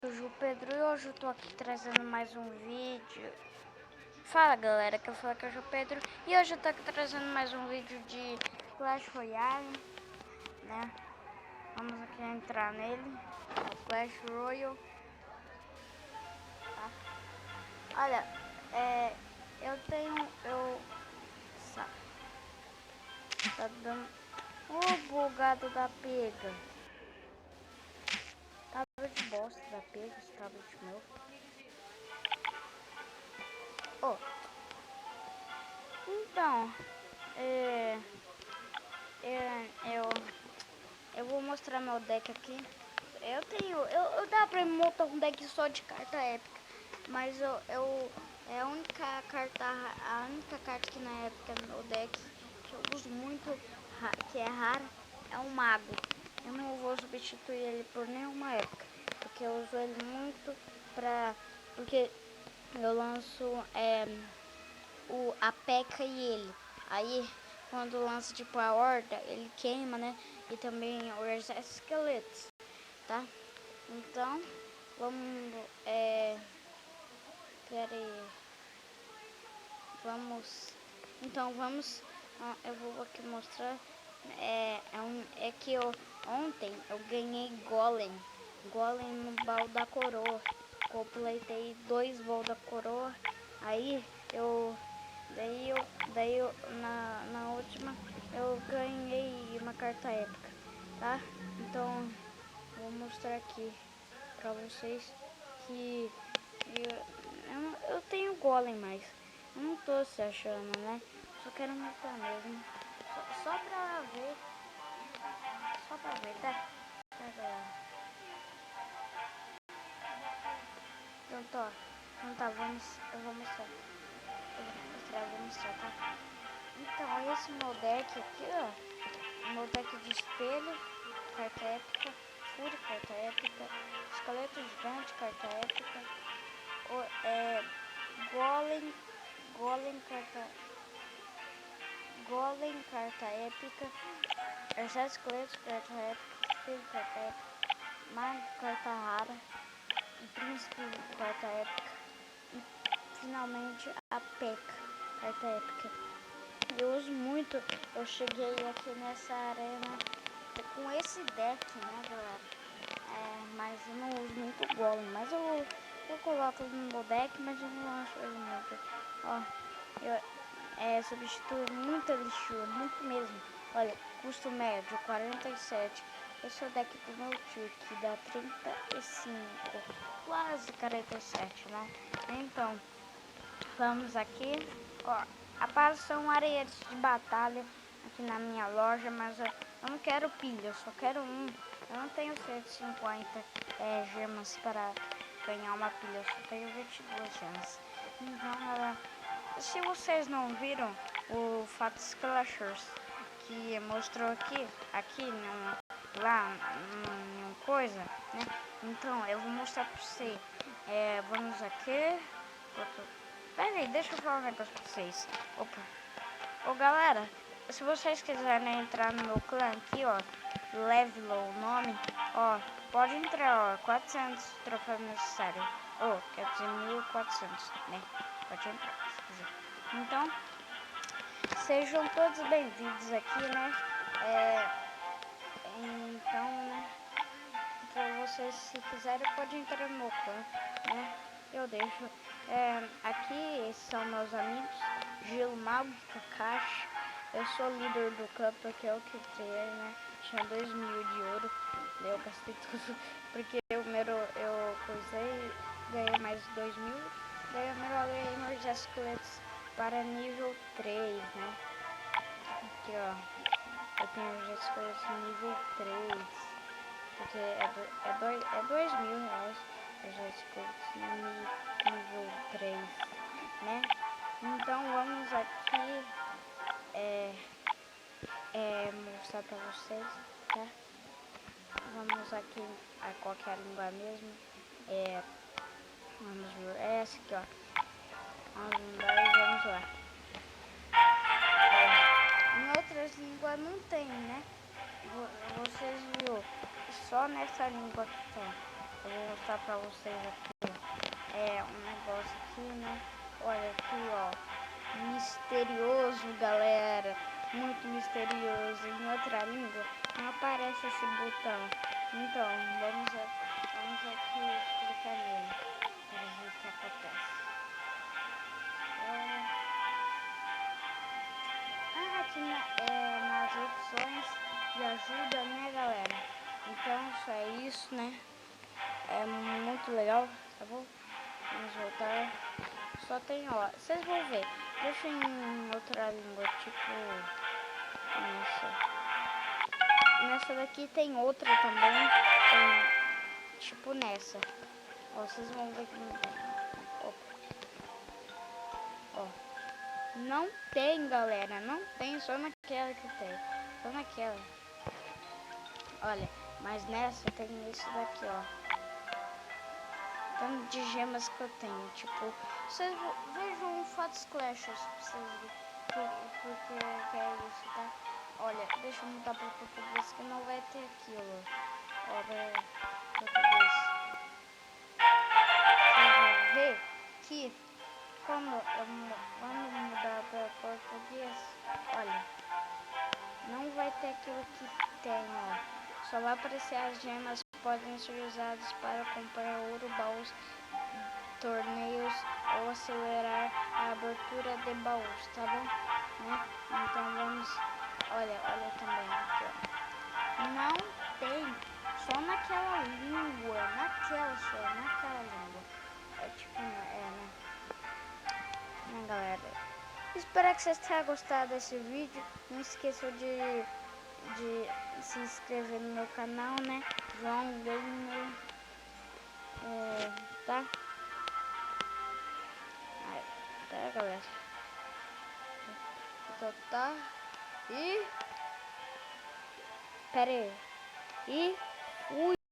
Sou o Pedro e hoje eu tô aqui trazendo mais um vídeo. Fala galera, que eu sou o Pedro e hoje eu tô aqui trazendo mais um vídeo de Clash Royale, né? Vamos aqui entrar nele, no Clash Royale, tá? Olha, tá dando bugado da pega. Tablet bosta da pega, esse tablet meu. Então, eu vou mostrar meu deck aqui. Eu dá pra montar um deck só de carta épica, mas é a única carta que na época no meu deck que eu uso muito, que é rara, é um mago. Eu não vou substituir ele por nenhuma época, porque eu uso ele muito porque eu lanço a P.E.K.K.A e ele. Aí quando lança tipo a horda, ele queima, né? E também o exército de esqueletos, tá? Então, vamos, eu vou aqui mostrar, ontem eu ganhei Golem no baú da coroa, completei 2 baús da coroa, aí na última eu ganhei uma carta épica, tá? Então vou mostrar aqui pra vocês que eu tenho Golem, mas eu não tô se achando, né? Só quero mostrar mesmo, só pra ver, tá? Então tá, eu vou mostrar, tá? Então esse meu deck aqui, ó, meu deck de espelho, carta épica, Fúria, carta épica, Esqueleto Gigante, carta épica, Golem, carta épica, Exército Esqueleto, carta épica, Espelho, carta épica, Mago, carta rara, e Príncipe, carta épica, e finalmente a P.E.K.K.A, carta épica. Eu uso muito, eu cheguei aqui nessa arena com esse deck, né galera? Mas eu não uso muito Golem, mas eu coloco ele no meu deck, mas eu não acho ele muito. Ó, eu substituo muito Elixir, muito mesmo. Olha, custo médio 47. Esse é o deck do meu tio, que dá 35, quase 47, né? Então, vamos aqui, ó, apareceu areias de batalha aqui na minha loja, mas eu não quero pilha, eu só quero um. Eu não tenho 150 gemas para ganhar uma pilha, eu só tenho 22 gemas. Então, galera, se vocês não viram o Fatos Clashers que mostrou aqui no coisa, né? Então, eu vou mostrar pra você. Vamos aqui. Pera aí, deixa eu falar um negócio pra vocês. Opa. Ô galera, se vocês quiserem entrar no meu clã aqui, ó, Level o nome, ó, pode entrar, ó, 400 troféus necessários. Quer dizer 1400, né? Pode entrar, se quiser. Então, sejam todos bem-vindos aqui, né? Então, né? Pra vocês, se quiserem, pode entrar no meu clã, né? Eu deixo. Aqui esses são meus amigos, Gelo Mago, Kakashi. Eu sou líder do clã porque eu que criei, né? Tinha 2.000 de ouro, daí eu gastei tudo porque eu coisei, ganhei mais 2.000, daí eu melhorei meus esqueletos para nível 3, né? Aqui ó, eu tenho os esqueletos nível 3, porque é 2.000 reais os esqueletos nível 3, né? Então vamos aqui mostrar pra vocês, tá? Vamos aqui a qualquer língua mesmo. Vamos ver essa aqui, ó. Vamos lá. Em outras línguas não tem, né? Vocês viram, só nessa língua que tem. Eu vou mostrar pra vocês aqui. Um negócio aqui, né? Olha aqui, ó. Misterioso, galera. Muito misterioso. Em outra língua não aparece esse botão. Então, vamos aqui clicar nele para ver o que acontece. Aqui nas opções de ajuda, né, galera? Então, só é isso, né? É muito legal, tá bom? Vamos voltar. Só tem, ó, vocês vão ver. Deixa em outra língua, tipo nessa daqui tem outra também, tem, tipo nessa. Ó, vocês vão ver que não tem. Ó, não tem, galera, não tem, só naquela que tem, só naquela. Olha, mas nessa tem esse daqui, ó. Tanto de gemas que eu tenho, tipo, vocês vejam fotos clashes pra vocês verem, porque é isso, tá? Olha, deixa eu mudar para português que não vai ter aquilo. Olha, português. Vocês vão ver que quando mudar para português, olha, não vai ter aquilo que tem, ó. Só vai aparecer as gemas que podem ser usadas para comprar ouro, baús, torneios ou acelerar a abertura de baús, tá bom? Né? Então vamos, olha também aqui, ó. Não tem, só naquela língua, naquela língua. É tipo, né, galera? Espero que vocês tenham gostado desse vídeo. Não esqueçam de se inscrever no meu canal, né? João Gamer. Tá? Tá, galera? Então tá. E... Pera aí. E... Fui.